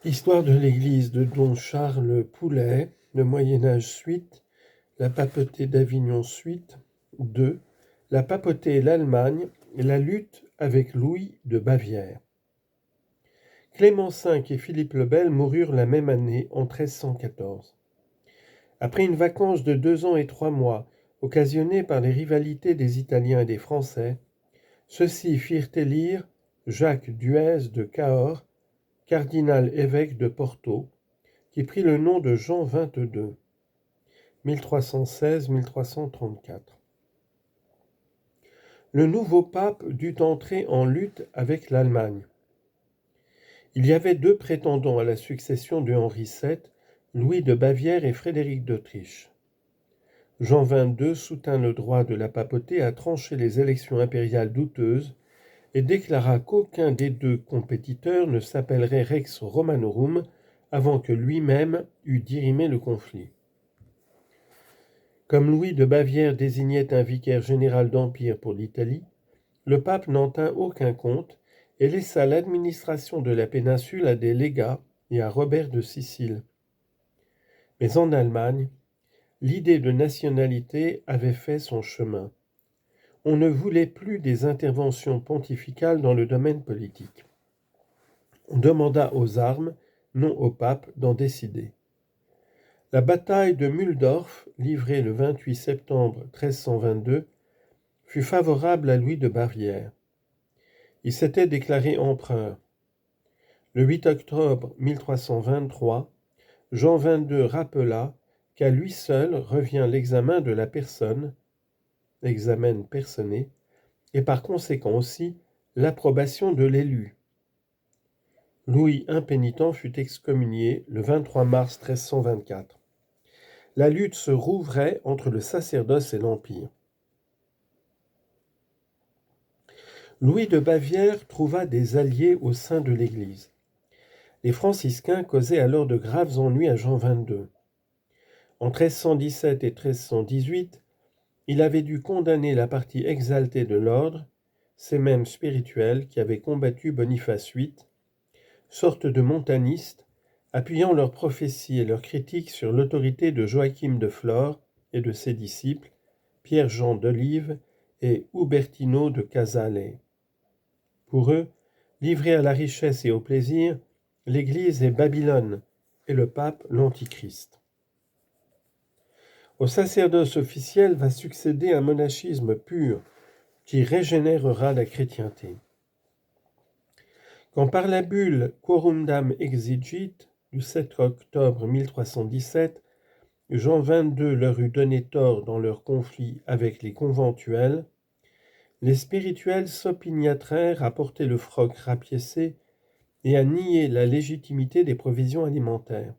Histoire de l'Église de Don Charles Poulet, le Moyen-Âge suite, la papauté d'Avignon suite, 2. La papauté et l'Allemagne, la lutte avec Louis de Bavière. Clément V et Philippe le Bel moururent la même année, en 1314. Après une vacance de 2 ans et 3 mois, occasionnée par les rivalités des Italiens et des Français, ceux-ci firent élire Jacques Duèze de Cahors, cardinal-évêque de Porto, qui prit le nom de Jean XXII, 1316-1334. Le nouveau pape dut entrer en lutte avec l'Allemagne. Il y avait 2 prétendants à la succession de Henri VII, Louis de Bavière et Frédéric d'Autriche. Jean XXII soutint le droit de la papauté à trancher les élections impériales douteuses et déclara qu'aucun des 2 compétiteurs ne s'appellerait Rex Romanorum avant que lui-même eût dirimé le conflit. Comme Louis de Bavière désignait un vicaire général d'Empire pour l'Italie, le pape n'en tint aucun compte et laissa l'administration de la péninsule à des légats et à Robert de Sicile. Mais en Allemagne, l'idée de nationalité avait fait son chemin. On ne voulait plus des interventions pontificales dans le domaine politique. On demanda aux armes, non au pape, d'en décider. La bataille de Mulhdorf, livrée le 28 septembre 1322, fut favorable à Louis de Bavière. Il s'était déclaré empereur. Le 8 octobre 1323, Jean XXII rappela qu'à lui seul revient l'examen de la personne, l'examen personné, et par conséquent aussi l'approbation de l'élu. Louis impénitent fut excommunié le 23 mars 1324. La lutte se rouvrait entre le sacerdoce et l'Empire. Louis de Bavière trouva des alliés au sein de l'Église. Les franciscains causaient alors de graves ennuis à Jean XXII. En 1317 et 1318, il avait dû condamner la partie exaltée de l'ordre, ces mêmes spirituels qui avaient combattu Boniface VIII, sorte de montanistes, appuyant leurs prophéties et leurs critiques sur l'autorité de Joachim de Flore et de ses disciples, Pierre-Jean d'Olive et Ubertino de Casale. Pour eux, livrés à la richesse et au plaisir, l'Église est Babylone et le pape l'Antichrist. Au sacerdoce officiel va succéder un monachisme pur qui régénérera la chrétienté. Quand par la bulle Quorundam Exigit du 7 octobre 1317, Jean XXII leur eut donné tort dans leur conflit avec les conventuels, les spirituels s'opiniâtrèrent à porter le froc rapiécé et à nier la légitimité des provisions alimentaires.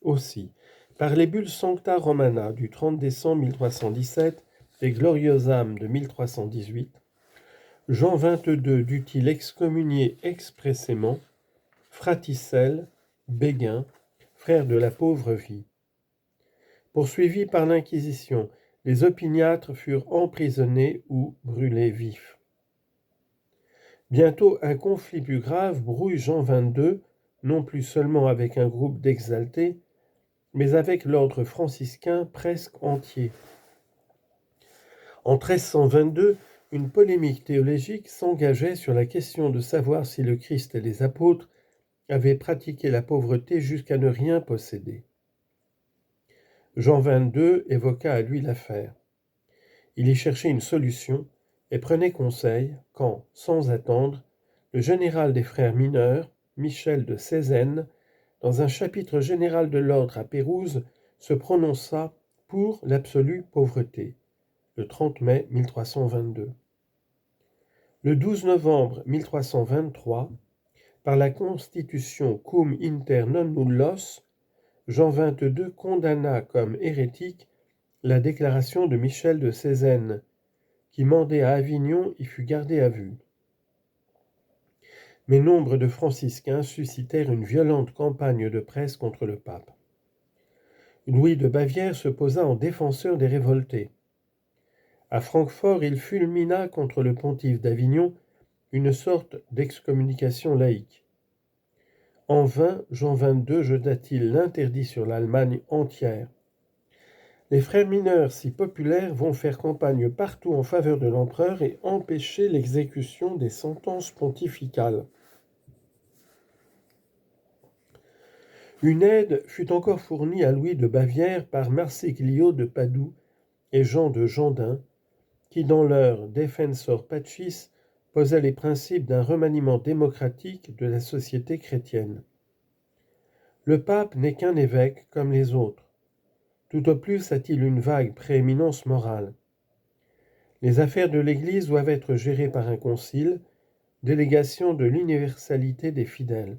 Aussi, par les bulles Sancta Romana du 30 décembre 1317 et Gloriosam de 1318, Jean XXII dut-il excommunier expressément Fraticelle, Béguin, frère de la pauvre vie. Poursuivis par l'Inquisition, les opiniâtres furent emprisonnés ou brûlés vifs. Bientôt un conflit plus grave brouille Jean XXII, non plus seulement avec un groupe d'exaltés, mais avec l'ordre franciscain presque entier. En 1322, une polémique théologique s'engageait sur la question de savoir si le Christ et les apôtres avaient pratiqué la pauvreté jusqu'à ne rien posséder. Jean XXII évoqua à lui l'affaire. Il y cherchait une solution et prenait conseil quand, sans attendre, le général des frères mineurs, Michel de Cézanne, dans un chapitre général de l'ordre à Pérouse, se prononça pour l'absolue pauvreté, le 30 mai 1322. Le 12 novembre 1323, par la constitution Cum inter non nullos, Jean XXII condamna comme hérétique la déclaration de Michel de Cézanne, qui mandé à Avignon y fut gardé à vue. Mais nombre de franciscains suscitèrent une violente campagne de presse contre le pape. Louis de Bavière se posa en défenseur des révoltés. À Francfort, il fulmina contre le pontife d'Avignon une sorte d'excommunication laïque. En vain, Jean XXII jeta-t-il l'interdit sur l'Allemagne entière. Les frères mineurs, si populaires, vont faire campagne partout en faveur de l'empereur et empêcher l'exécution des sentences pontificales. Une aide fut encore fournie à Louis de Bavière par Marsiglio de Padoue et Jean de Gendun, qui dans leur Defensor Pacis posaient les principes d'un remaniement démocratique de la société chrétienne. Le pape n'est qu'un évêque comme les autres. Tout au plus a-t-il une vague prééminence morale. Les affaires de l'Église doivent être gérées par un concile, délégation de l'universalité des fidèles.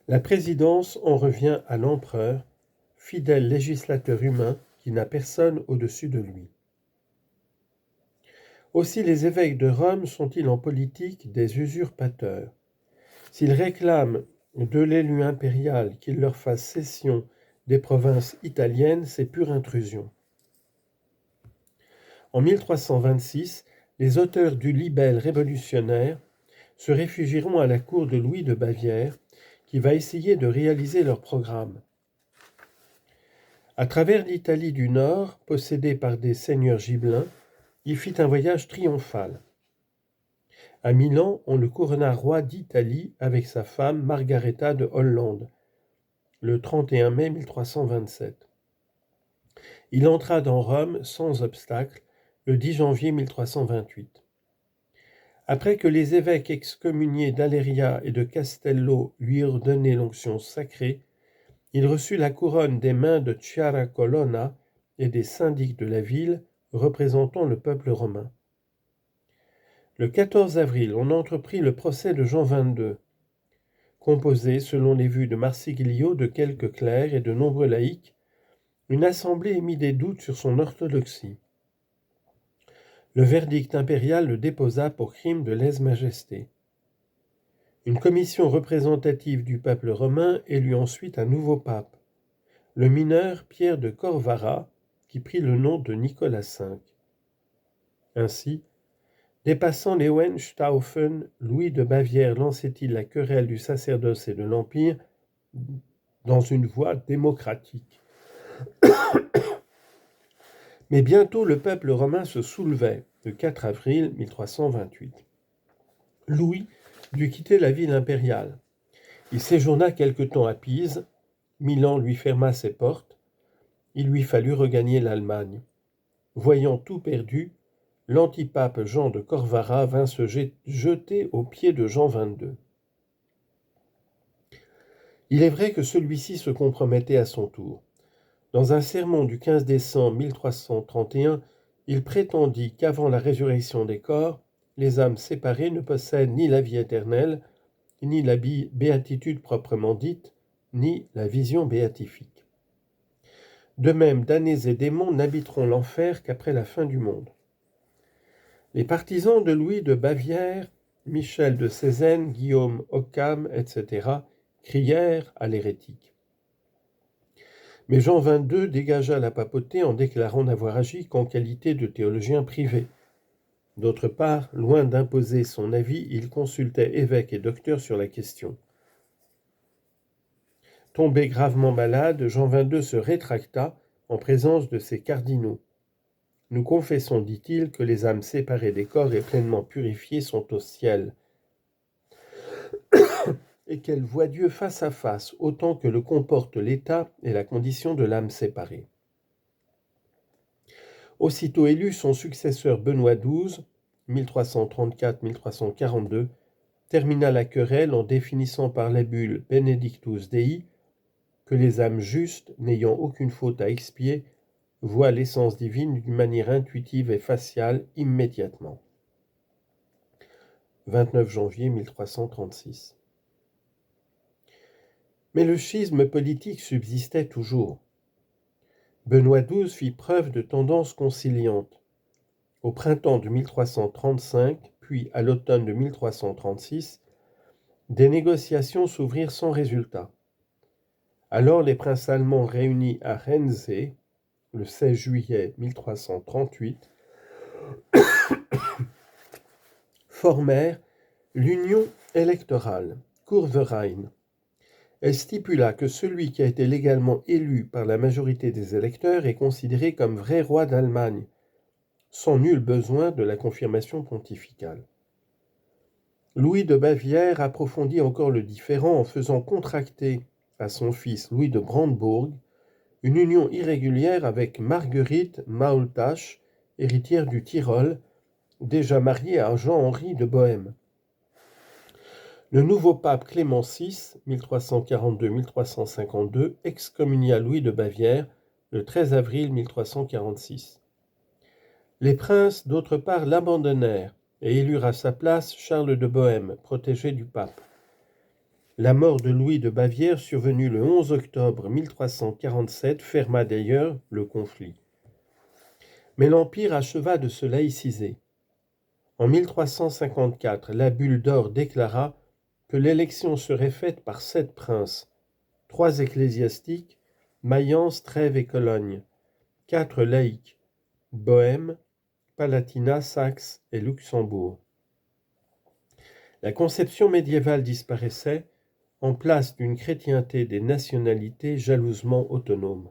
La présidence en revient à l'empereur, fidèle législateur humain qui n'a personne au-dessus de lui. Aussi les évêques de Rome sont-ils en politique des usurpateurs. S'ils réclament de l'élu impérial qu'il leur fasse cession des provinces italiennes, c'est pure intrusion. En 1326, les auteurs du libelle révolutionnaire se réfugieront à la cour de Louis de Bavière, qui va essayer de réaliser leur programme. À travers l'Italie du Nord, possédée par des seigneurs gibelins, il fit un voyage triomphal. À Milan, on le couronna roi d'Italie avec sa femme Margaretha de Hollande, le 31 mai 1327. Il entra dans Rome sans obstacle le 10 janvier 1328. Après que les évêques excommuniés d'Aleria et de Castello lui eurent donné l'onction sacrée, il reçut la couronne des mains de Chiara Colonna et des syndics de la ville représentant le peuple romain. Le 14 avril, on entreprit le procès de Jean XXII, composé, selon les vues de Marsiglio, de quelques clercs et de nombreux laïcs. Une assemblée émit des doutes sur son orthodoxie. Le verdict impérial le déposa pour crime de lèse-majesté. Une commission représentative du peuple romain élut ensuite un nouveau pape, le mineur Pierre de Corvara, qui prit le nom de Nicolas V. Ainsi, dépassant les Hohenstaufen, Louis de Bavière lançait-il la querelle du sacerdoce et de l'Empire dans une voie démocratique. Mais bientôt le peuple romain se soulevait, le 4 avril 1328. Louis dut quitter la ville impériale. Il séjourna quelque temps à Pise, Milan lui ferma ses portes, il lui fallut regagner l'Allemagne. Voyant tout perdu, l'antipape Jean de Corvara vint se jeter aux pieds de Jean XXII. Il est vrai que celui-ci se compromettait à son tour. Dans un sermon du 15 décembre 1331, il prétendit qu'avant la résurrection des corps, les âmes séparées ne possèdent ni la vie éternelle, ni la béatitude proprement dite, ni la vision béatifique. De même, damnés et démons n'habiteront l'enfer qu'après la fin du monde. Les partisans de Louis de Bavière, Michel de Cézanne, Guillaume Occam, etc., crièrent à l'hérétique. Mais Jean XXII dégagea la papauté en déclarant n'avoir agi qu'en qualité de théologien privé. D'autre part, loin d'imposer son avis, il consultait évêques et docteurs sur la question. Tombé gravement malade, Jean XXII se rétracta en présence de ses cardinaux. Nous confessons, dit-il, que les âmes séparées des corps et pleinement purifiées sont au ciel, et qu'elles voient Dieu face à face, autant que le comporte l'état et la condition de l'âme séparée. Aussitôt élu, son successeur Benoît XII, 1334-1342, termina la querelle en définissant par la bulle Benedictus Dei que les âmes justes, n'ayant aucune faute à expier, voient l'essence divine d'une manière intuitive et faciale immédiatement. 29 janvier 1336. Mais le schisme politique subsistait toujours. Benoît XII fit preuve de tendance conciliante. Au printemps de 1335, puis à l'automne de 1336, des négociations s'ouvrirent sans résultat. Alors les princes allemands réunis à Rennes, le 16 juillet 1338, formèrent l'Union électorale, Kurverein. Elle stipula que celui qui a été légalement élu par la majorité des électeurs est considéré comme vrai roi d'Allemagne, sans nul besoin de la confirmation pontificale. Louis de Bavière approfondit encore le différend en faisant contracter à son fils Louis de Brandebourg une union irrégulière avec Marguerite Maultasch, héritière du Tyrol, déjà mariée à Jean-Henri de Bohême. Le nouveau pape Clément VI, 1342-1352, excommunia Louis de Bavière le 13 avril 1346. Les princes, d'autre part, l'abandonnèrent et élurent à sa place Charles de Bohême, protégé du pape. La mort de Louis de Bavière, survenue le 11 octobre 1347, ferma d'ailleurs le conflit. Mais l'Empire acheva de se laïciser. En 1354, la bulle d'or déclara que l'élection serait faite par 7 princes, 3 ecclésiastiques, Mayence, Trèves et Cologne, 4 laïcs, Bohême, Palatinat, Saxe et Luxembourg. La conception médiévale disparaissait en place d'une chrétienté des nationalités jalousement autonomes.